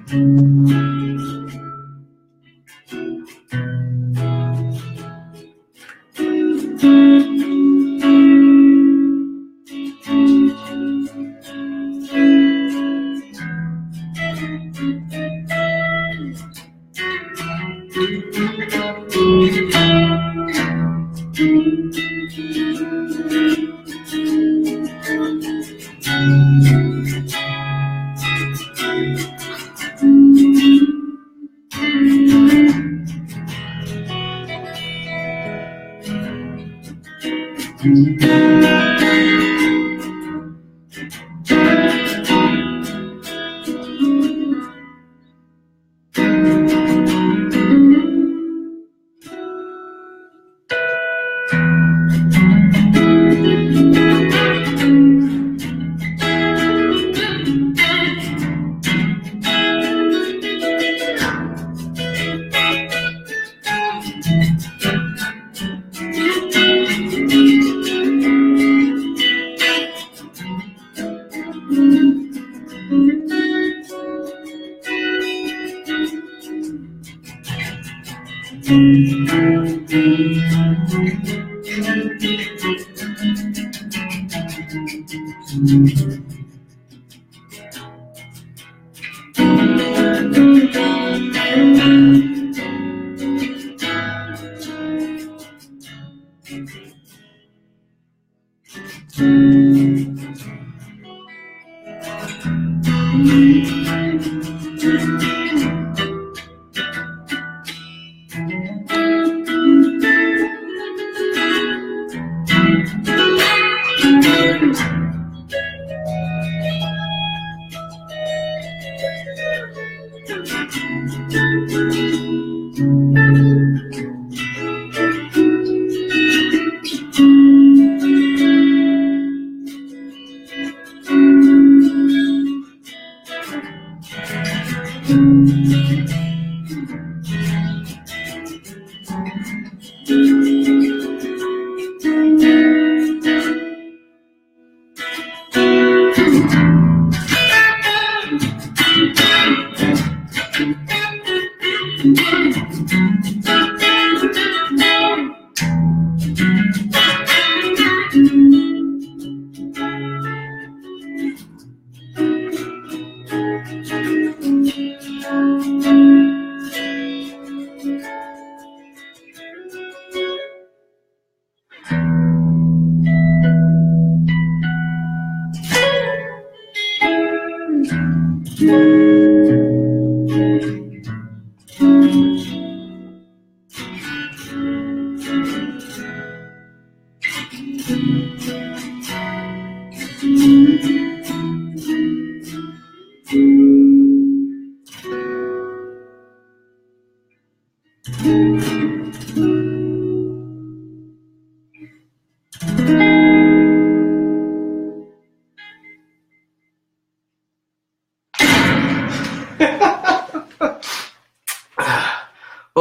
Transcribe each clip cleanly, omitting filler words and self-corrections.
Well,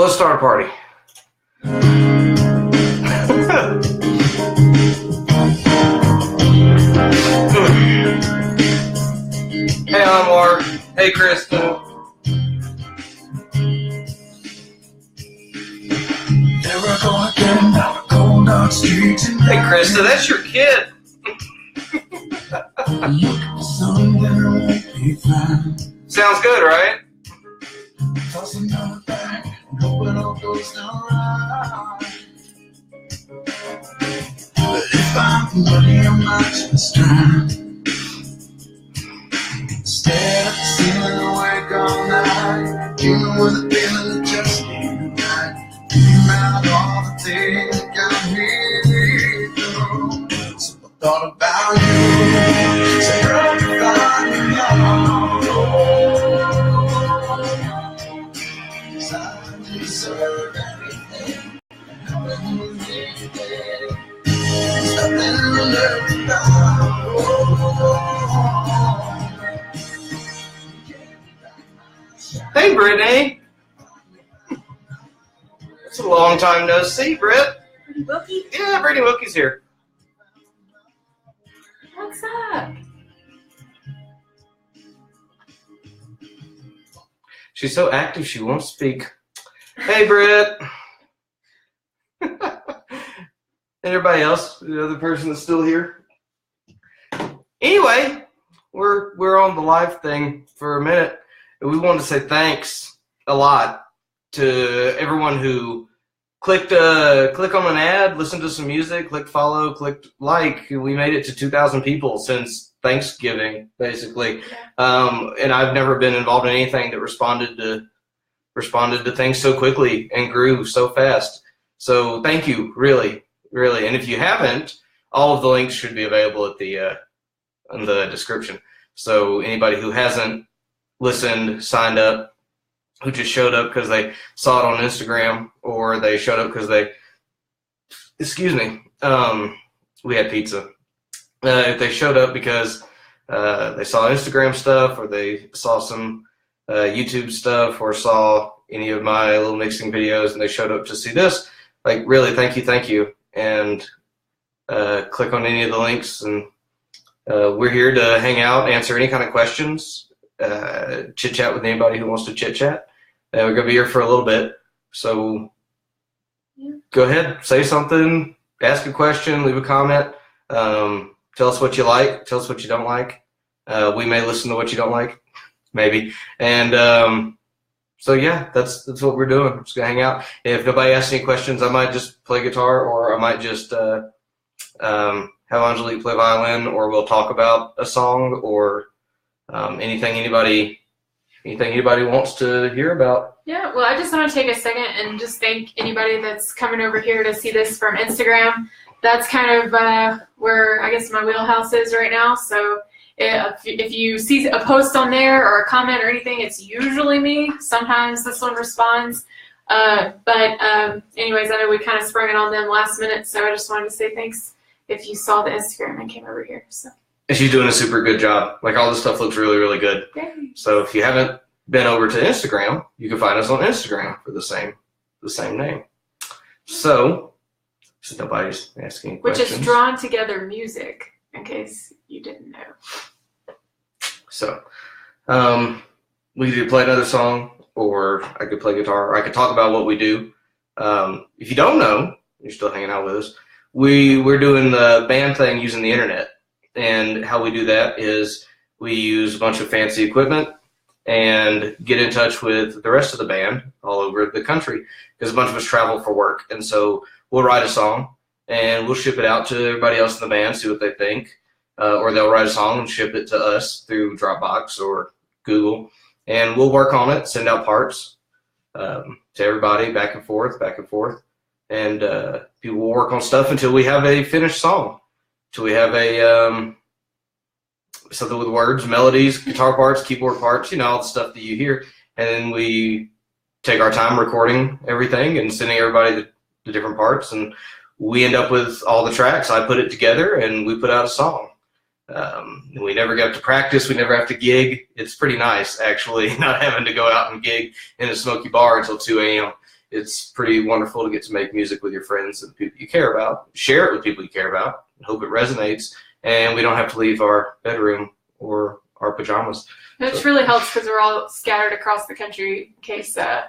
let's start a party. Hey, I'm Mark. Hey, Kristen. Hey, Krista, that's your kid. Sounds good, right? If I'm money, I'm not just trying. Stare at the ceiling awake all night, dealing with a feeling that just ain't right. Thinking about all the things that got me through. So I thought about you. Say, girl, you find me alone. 'Cause I deserve everything. Nothing to live without. Hey, Brittany. It's a long time no see, Britt. Brittany Wilkie? Yeah, Brittany Wilkie's here. What's up? She's so active she won't speak. Hey, Britt. And everybody else, the other person that's still here. Anyway, we're on the live thing for a minute, and we wanted to say thanks a lot to everyone who click on an ad, listened to some music, clicked follow, clicked like. We made it to 2,000 people since Thanksgiving, basically. And I've never been involved in anything that responded to things so quickly and grew so fast. So thank you, really, really. And if you haven't, all of the links should be available at in the description. So anybody who hasn't listened, signed up, who just showed up because they saw it on Instagram, or they showed up because we had pizza. If they showed up because they saw Instagram stuff, or they saw some YouTube stuff, or saw any of my little mixing videos, and they showed up to see this, like, really, thank you. And click on any of the links, and we're here to hang out, answer any kind of questions, chit-chat with anybody who wants to chit-chat. We're going to be here for a little bit, so go ahead, say something, ask a question, leave a comment, tell us what you like, tell us what you don't like. We may listen to what you don't like, maybe. And so yeah, that's what we're doing. We're just going to hang out. If nobody asks any questions, I might just play guitar, or I might just have Angelique play violin, or we'll talk about a song, or anything anybody wants to hear about. Yeah, well, I just want to take a second and just thank anybody that's coming over here to see this from Instagram. That's kind of where I guess my wheelhouse is right now. So if you see a post on there or a comment or anything, it's usually me. Sometimes this one responds. But anyways, I know we kind of sprung it on them last minute, so I just wanted to say thanks if you saw the Instagram and came over here. So. And she's doing a super good job. Like, all this stuff looks really, really good. Yay. So if you haven't been over to Instagram, you can find us on Instagram for the same name. So nobody's asking questions. Which is Drawn Together Music, in case you didn't know. So we could play another song, or I could play guitar, or I could talk about what we do. If you don't know, you're still hanging out with us. We're doing the band thing using the internet. And how we do that is we use a bunch of fancy equipment and get in touch with the rest of the band all over the country, because a bunch of us travel for work. And so we'll write a song and we'll ship it out to everybody else in the band, see what they think. Or they'll write a song and ship it to us through Dropbox or Google. And we'll work on it, send out parts to everybody, back and forth. And people will work on stuff until we have a finished song. So we have something with words, melodies, guitar parts, keyboard parts, all the stuff that you hear. And then we take our time recording everything and sending everybody the different parts. And we end up with all the tracks. I put it together and we put out a song. We never get to practice. We never have to gig. It's pretty nice, actually, not having to go out and gig in a smoky bar until 2 a.m. It's pretty wonderful to get to make music with your friends and the people you care about, share it with people you care about, and hope it resonates, and we don't have to leave our bedroom or our pajamas. Which really helps because we're all scattered across the country, in case y'all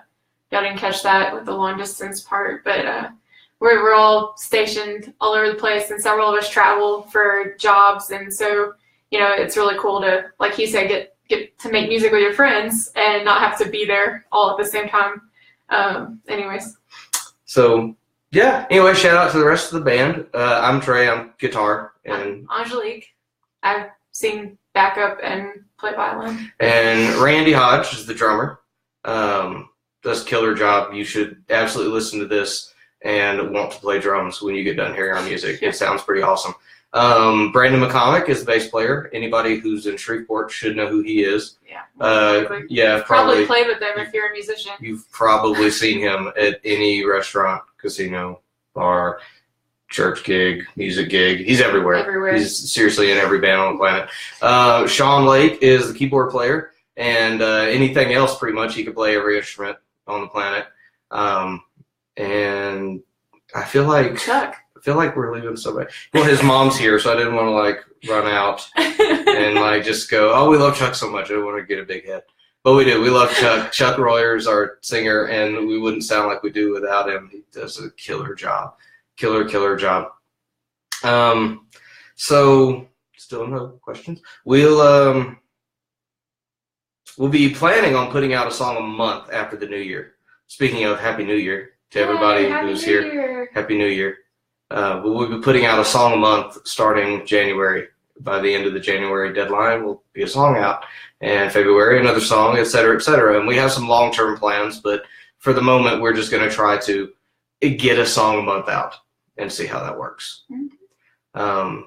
didn't catch that with the long distance part. But we're all stationed all over the place, and several of us travel for jobs, and so it's really cool to, like he said, get to make music with your friends and not have to be there all at the same time. Anyways. So yeah. Anyway, shout out to the rest of the band. I'm Trey. I'm guitar, and I'm Angelique. I sing backup and play violin. And Randy Hodge is the drummer. Does a killer job. You should absolutely listen to this and want to play drums when you get done hearing our music. Yeah. It sounds pretty awesome. Brandon McCormick is the bass player. Anybody who's in Shreveport should know who he is. Yeah. Yeah, probably played with them if you're a musician. You've probably seen him at any restaurant, casino, bar, church gig, music gig. He's everywhere. He's seriously in every band on the planet. Sean Lake is the keyboard player, and anything else pretty much. He can play every instrument on the planet. And I feel like Chuck. We're leaving somebody. Well, his mom's here, so I didn't want to run out and just go, oh, we love Chuck so much. I didn't want to get a big head. But we do. We love Chuck. Chuck Royer's our singer, and we wouldn't sound like we do without him. He does a killer job. Killer job. So still no questions. We'll be planning on putting out a song a month after the new year. Speaking of Happy New Year to everybody who's here. Happy New Year. We'll be putting out a song a month starting January. By the end of the January deadline, will be a song out. And February, another song, et cetera, et cetera. And we have some long-term plans, but for the moment, we're just going to try to get a song a month out and see how that works. So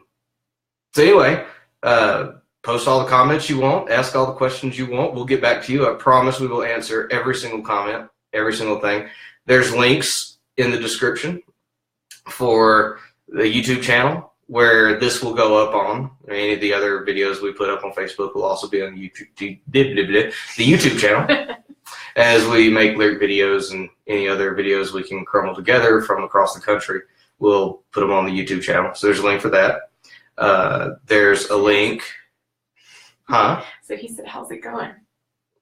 anyway, post all the comments you want, ask all the questions you want. We'll get back to you. I promise we will answer every single comment, every single thing. There's links in the description for the YouTube channel where this will go up on. Any of the other videos we put up on Facebook will also be on the YouTube channel as we make lyric videos and any other videos we can crumble together from across the country. We'll put them on the YouTube channel. So there's a link for that. There's a link. Huh? So he said, how's it going?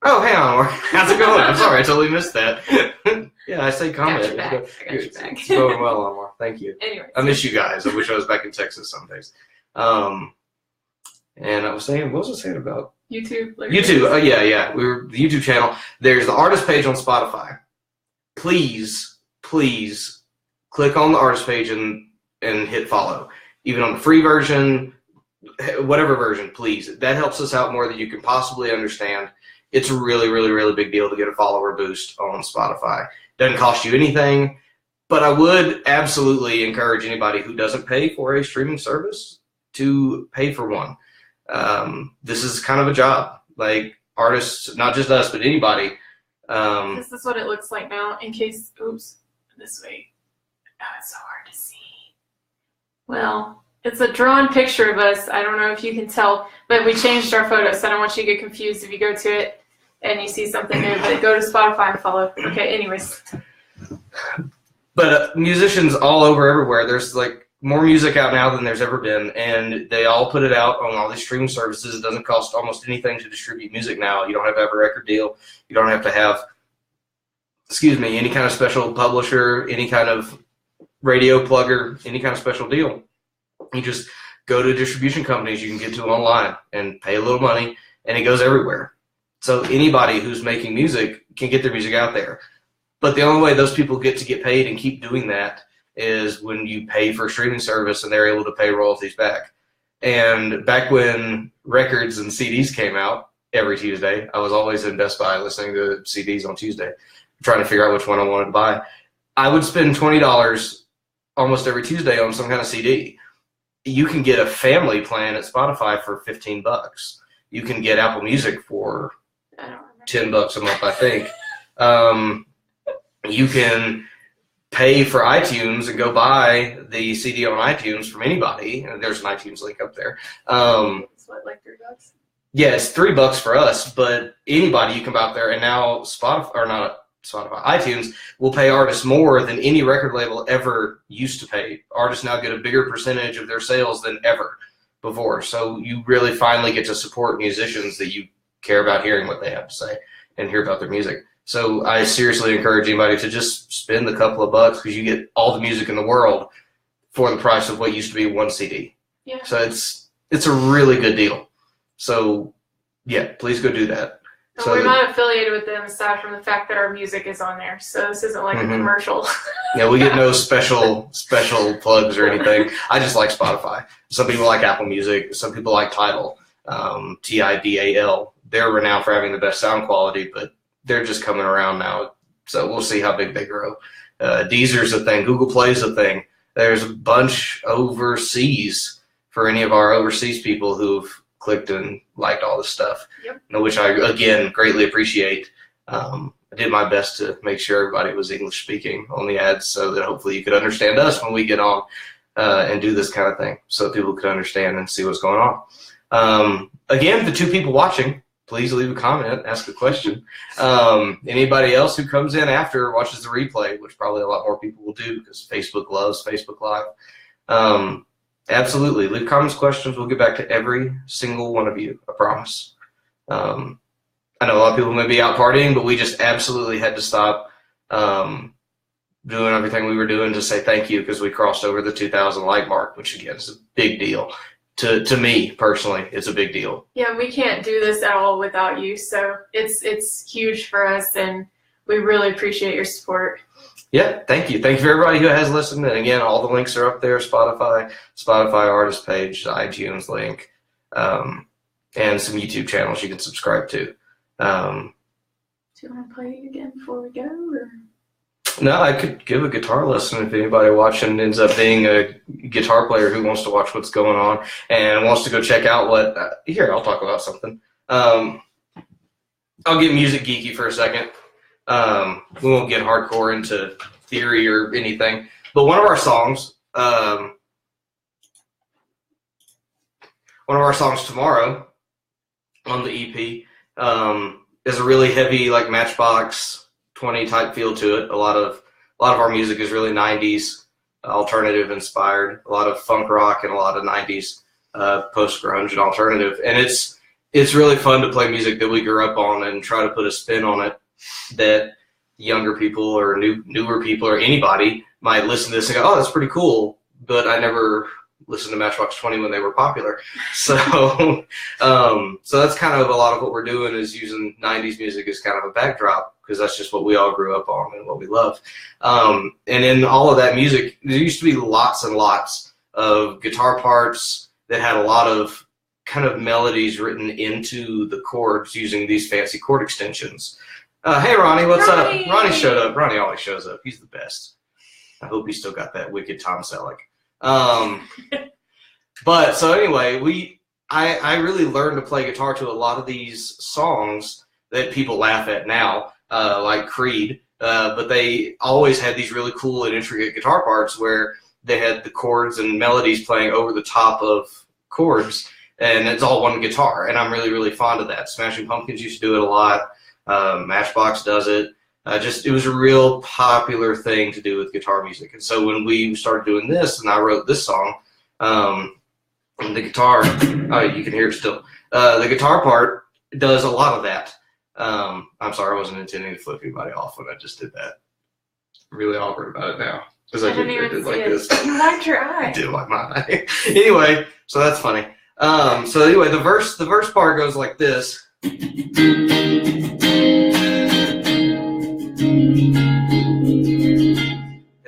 Oh, hey, Anwar. How's it going? I'm sorry, I totally missed that. Yeah, I say comment. Got your back. I got your back. It's going well, Anwar. Thank you. Anyways. I miss you guys. I wish I was back in Texas some days. And I was saying, what was I saying about? YouTube. YouTube. Yeah. We were the YouTube channel. There's the artist page on Spotify. Please click on the artist page and hit follow. Even on the free version, whatever version, please. That helps us out more than you can possibly understand. It's a really big deal to get a follower boost on Spotify. Doesn't cost you anything, but I would absolutely encourage anybody who doesn't pay for a streaming service to pay for one. This is kind of a job. Like artists, not just us, but anybody. This is what it looks like now. In case, oops, this way. Oh, it's so hard to see. Well, it's a drawn picture of us. I don't know if you can tell, but we changed our photos, so I don't want you to get confused if you go to it and you see something new, but go to Spotify and follow. Okay, anyways. But musicians all over everywhere, there's like more music out now than there's ever been, and they all put it out on all these streaming services. It doesn't cost almost anything to distribute music now. You don't have to have a record deal. You don't have to have, any kind of special publisher, any kind of radio plugger, any kind of special deal. You just go to distribution companies you can get to online and pay a little money, and it goes everywhere. So anybody who's making music can get their music out there. But the only way those people get to get paid and keep doing that is when you pay for a streaming service and they're able to pay royalties back. And back when records and CDs came out every Tuesday, I was always in Best Buy listening to CDs on Tuesday, trying to figure out which one I wanted to buy. I would spend $20 almost every Tuesday on some kind of CD. You can get a family plan at Spotify for $15. You can get Apple Music for $10 a month, I think. You can pay for iTunes and go buy the CD on iTunes from anybody. There's an iTunes link up there. It's what, like $3? Yeah, it's $3 for us, but anybody you can buy up there. And now iTunes will pay artists more than any record label ever used to pay. Artists now get a bigger percentage of their sales than ever before. So you really finally get to support musicians that you care about hearing what they have to say and hear about their music. So I seriously encourage anybody to just spend a couple of bucks because you get all the music in the world for the price of what used to be one CD. Yeah. So it's a really good deal. So yeah, please go do that. And So we're not affiliated with them aside from the fact that our music is on there. So this isn't like a commercial. yeah, we get no special plugs or anything. I just like Spotify. Some people like Apple Music. Some people like Tidal, Tidal. They're renowned for having the best sound quality, but they're just coming around now. So we'll see how big they grow. Deezer's a thing. Google Play's a thing. There's a bunch overseas for any of our overseas people who've clicked and liked all this stuff, which I, again, greatly appreciate. I did my best to make sure everybody was English speaking on the ads so that hopefully you could understand us when we get on and do this kind of thing so people could understand and see what's going on. Again, the two people watching, please leave a comment, ask a question. Anybody else who comes in after watches the replay, which probably a lot more people will do because Facebook loves Facebook Live. Absolutely. Leave comments, questions. We'll get back to every single one of you. I promise. I know a lot of people may be out partying, but we just absolutely had to stop doing everything we were doing to say thank you because we crossed over the 2,000 like mark, which again is a big deal. To me personally, it's a big deal. Yeah, we can't do this at all without you. So it's huge for us, and we really appreciate your support. Yeah, thank you. Thank you for everybody who has listened. And again, all the links are up there: Spotify artist page, the iTunes link, and some YouTube channels you can subscribe to. Do you want to play it again before we go? Or? No, I could give a guitar lesson if anybody watching ends up being a guitar player who wants to watch what's going on and wants to go check out what. Here, I'll talk about something. I'll get music geeky for a second. We won't get hardcore into theory or anything, but one of our songs tomorrow on the EP is a really heavy, like Matchbox 20 type feel to it. A lot of our music is really 90s alternative inspired, a lot of funk rock and a lot of 90s post grunge and alternative, and it's really fun to play music that we grew up on and try to put a spin on it that younger people or newer people or anybody might listen to this and go, oh, that's pretty cool, but I never listened to Matchbox 20 when they were popular. So so that's kind of a lot of what we're doing is using 90s music as kind of a backdrop because that's just what we all grew up on and what we love. And in all of that music, there used to be lots and lots of guitar parts that had a lot of kind of melodies written into the chords using these fancy chord extensions. Hey, Ronnie, what's up? Ronnie showed up. Ronnie always shows up. He's the best. I hope he still got that wicked Tom Selleck. But so anyway, I really learned to play guitar to a lot of these songs that people laugh at now, like Creed, but they always had these really cool and intricate guitar parts where they had the chords and melodies playing over the top of chords, and it's all one guitar, and I'm really, really fond of that. Smashing Pumpkins used to do it a lot. Matchbox does it. It was a real popular thing to do with guitar music. And so when we started doing this and I wrote this song, the guitar, oh, you can hear it still. The guitar part does a lot of that. I'm sorry, I wasn't intending to flip anybody off when I just did that. I'm really awkward about it now. Because I did like this. You liked your eye. I did like my eye. Anyway, so that's funny. So anyway, the verse part goes like this. And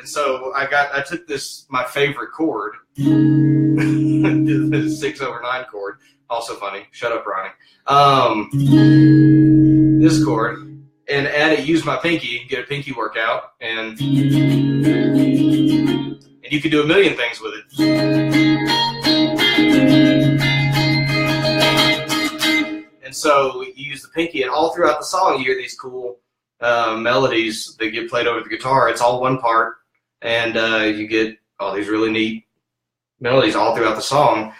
so I took my favorite chord, the 6/9 chord, also funny. Shut up, Ronnie. This chord, and used my pinky, get a pinky workout, and you can do a million things with it. And so you use the pinky, and all throughout the song you hear these cool melodies that get played over the guitar. It's all one part, and you get all these really neat melodies all throughout the song,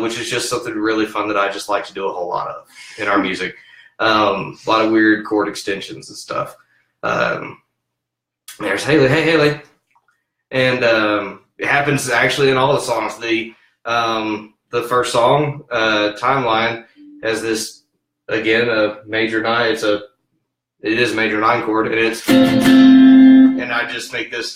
which is just something really fun that I just like to do a whole lot of in our music. A lot of weird chord extensions and stuff. There's Haley. Hey, Haley. And it happens actually in all the songs. The first song, Timeline, has this, again, a major 9. It is a major 9 chord, and I just make this.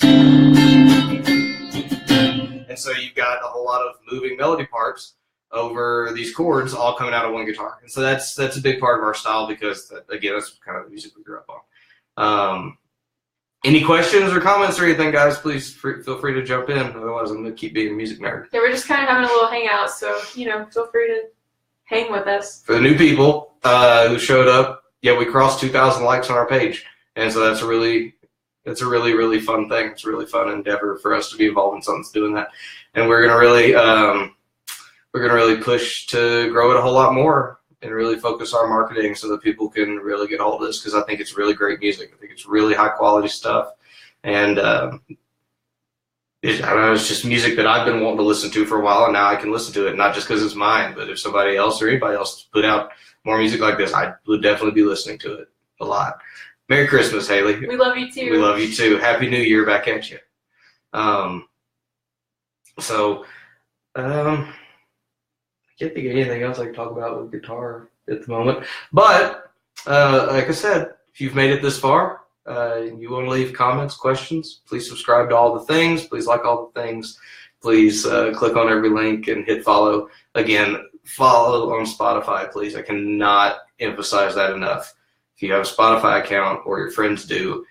And so you've got a whole lot of moving melody parts over these chords all coming out of one guitar. And so that's a big part of our style because, again, that's kind of the music we grew up on. Any questions or comments or anything, guys, please feel free to jump in. Otherwise, I'm going to keep being a music nerd. Yeah, we're just kind of having a little hangout, so, feel free to hang with us. For the new people who showed up, yeah, we crossed 2,000 likes on our page. And so that's a really, really fun thing. It's a really fun endeavor for us to be involved in something that's doing that. And we're going to really push to grow it a whole lot more and really focus our marketing so that people can really get a hold of this, because I think it's really great music. I think it's really high quality stuff. And it's just music that I've been wanting to listen to for a while, and now I can listen to it, not just because it's mine, but if somebody else or anybody else put out more music like this, I would definitely be listening to it a lot. Merry Christmas, Haley. We love you too. We love you too. Happy New Year back at you. I can't think of anything else I can talk about with guitar at the moment. But Like I said, if you've made it this far, and you want to leave comments, questions, please subscribe to all the things. Please like all the things. Please click on every link and hit follow. Again, follow on Spotify, please. I cannot emphasize that enough. If you have a Spotify account or your friends do,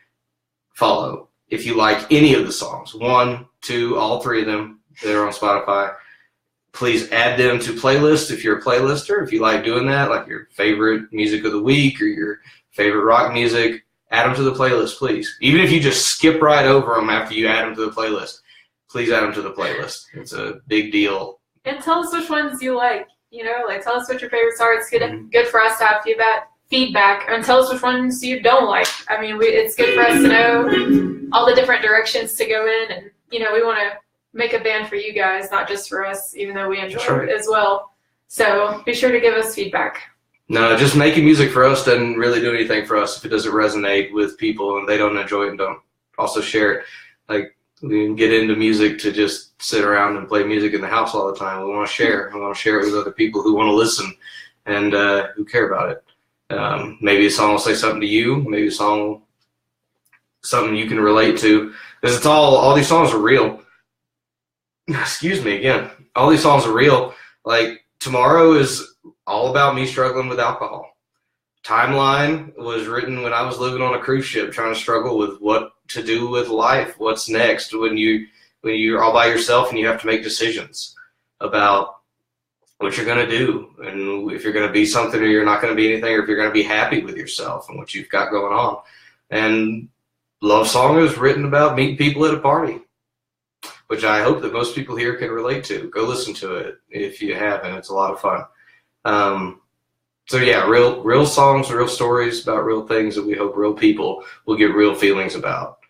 follow. If you like any of the songs, 1, 2, all 3 of them that are on Spotify, please add them to playlists if you're a playlister. If you like doing that, like your favorite music of the week or your favorite rock music, add them to the playlist, please. Even if you just skip right over them after you add them to the playlist, please add them to the playlist. It's a big deal. And tell us which ones you like. Like tell us what your favorites are. It's good for us to have feedback, and tell us which ones you don't like. I mean, it's good for us to know all the different directions to go in, and we want to make a band for you guys, not just for us, even though we enjoy it as well. So be sure to give us feedback. No, just making music for us doesn't really do anything for us if it doesn't resonate with people and they don't enjoy it and don't also share it. Like, we didn't get into music to just sit around and play music in the house all the time. We want to share. We want to share it with other people who want to listen and who care about it. Maybe a song will say something to you. Maybe a song, something you can relate to. Because it's all these songs are real. Excuse me again. All these songs are real. Like, Tomorrow is all about me struggling with alcohol. Timeline was written when I was living on a cruise ship trying to struggle with what to do with life. What's next when you're all by yourself and you have to make decisions about what you're going to do and if you're going to be something or you're not going to be anything, or if you're going to be happy with yourself and what you've got going on. And Love Song is written about meeting people at a party, which I hope that most people here can relate to. Go listen to it if you haven't. It's a lot of fun. So yeah, real songs, real stories about real things that we hope real people will get real feelings about.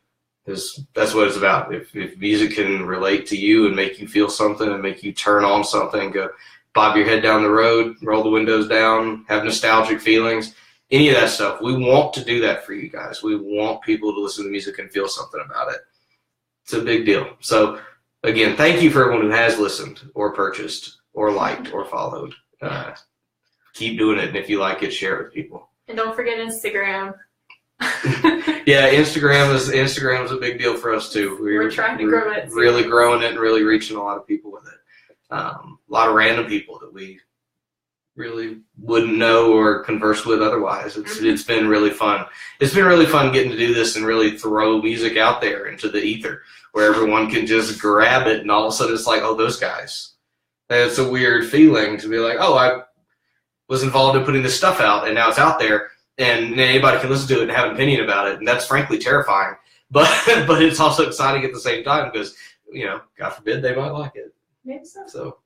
Because that's what it's about. If music can relate to you and make you feel something and make you turn on something, go bob your head down the road, roll the windows down, have nostalgic feelings, any of that stuff, we want to do that for you guys. We want people to listen to music and feel something about it. It's a big deal. So again, thank you for everyone who has listened or purchased or liked or followed. Keep doing it, and if you like it, share it with people. And don't forget Instagram. Yeah, Instagram is a big deal for us too. We're trying to grow it. Really growing it and really reaching a lot of people with it. A lot of random people that we really wouldn't know or converse with otherwise. It's been really fun. It's been really fun getting to do this and really throw music out there into the ether where everyone can just grab it, and all of a sudden it's like, oh, those guys. And it's a weird feeling to be like, oh, I was involved in putting this stuff out, and now it's out there, and anybody can listen to it and have an opinion about it, and that's frankly terrifying. But it's also exciting at the same time because, God forbid they might like it. Maybe so. So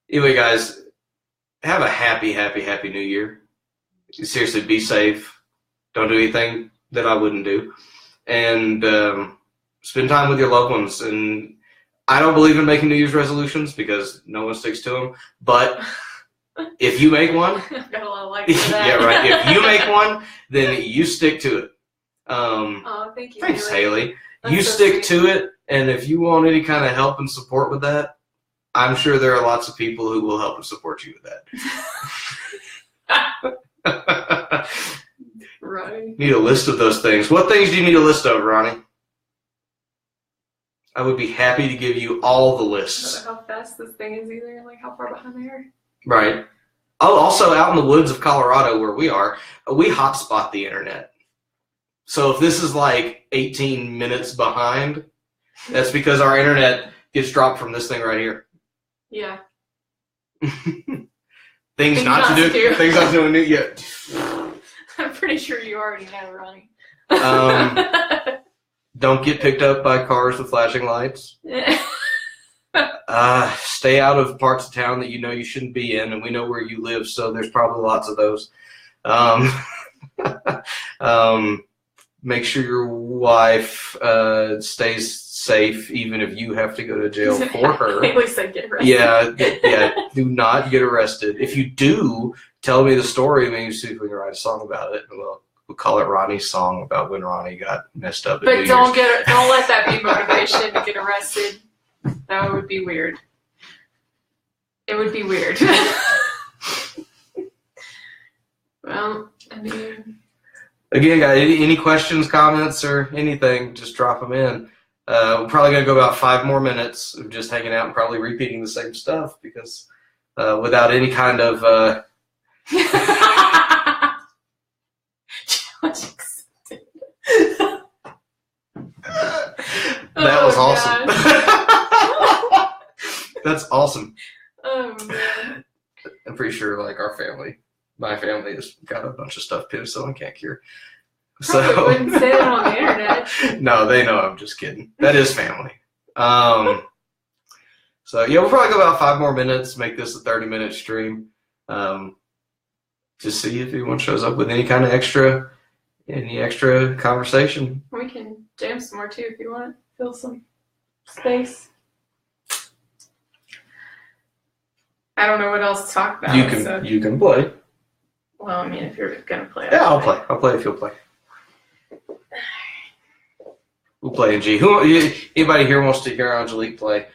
anyway, guys, have a happy, happy, happy New Year. Seriously, be safe. Don't do anything that I wouldn't do. And spend time with your loved ones. And I don't believe in making New Year's resolutions because no one sticks to them. But if you make one, I've got a lot of likes for that. yeah, right. If you make one, then you stick to it. Oh, thank you. Thanks, Haley. That's You so stick sweet. to it, and if you want any kind of help and support with that, I'm sure there are lots of people who will help and support you with that. Right. Need a list of those things. What things do you need a list of, Ronnie? I would be happy to give you all the lists. How fast this thing is either, like how far behind they are. Right. Oh, also out in the woods of Colorado where we are, we hotspot the internet. So if this is like 18 minutes behind, that's because our internet gets dropped from this thing right here. Yeah. Things not to do. Things not to do yet. I'm pretty sure you already know, Ronnie. Don't get picked up by cars with flashing lights. Stay out of parts of town that you know you shouldn't be in, and we know where you live, so there's probably lots of those. Make sure your wife stays safe, even if you have to go to jail for her. At least I get arrested. Yeah. Do not get arrested. If you do, tell me the story. Maybe see if we can write a song about it. We'll call it Ronnie's song about when Ronnie got messed up. But don't let that be motivation to get arrested. That would be weird. It would be weird. Well, I mean, Again, guys, any questions, comments, or anything, just drop them in. We're probably going to go about 5 more minutes of just hanging out and probably repeating the same stuff because without any kind of that was awesome. That's awesome. Oh man. I'm pretty sure like my family has got a bunch of stuff penicillin can't cure. Probably So wouldn't say that on the internet. no, they know I'm just kidding. That is family. So yeah, we'll probably go about 5 more minutes, make this a 30-minute stream. Just see if anyone shows up with any kind of extra conversation. We can jam some more too if you want. Fill some space. I don't know what else to talk about. You can play. Well, I mean, if you're gonna play, Yeah, I'll play. I'll play if you'll play. We'll play in G. Anybody here wants to hear Angelique play?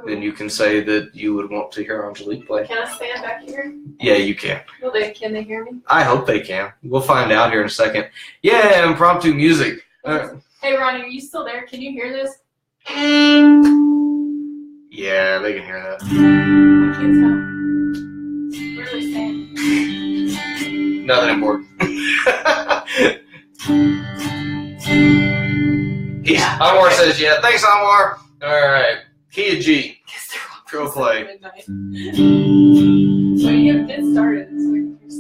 Then you can say that you would want to hear Angelique play. Can I stand back here? Yeah, you can. Can they hear me? I hope they can. We'll find out here in a second. Yeah, impromptu music. Hey, Ronnie, are you still there? Can you hear this? Yeah, they can hear that. I can't tell. What are they saying? Nothing important. Anwar says yeah. Thanks, Anwar. All right. Key of G. Go play. Midnight. So you did start it, so we can hear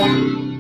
Thank you.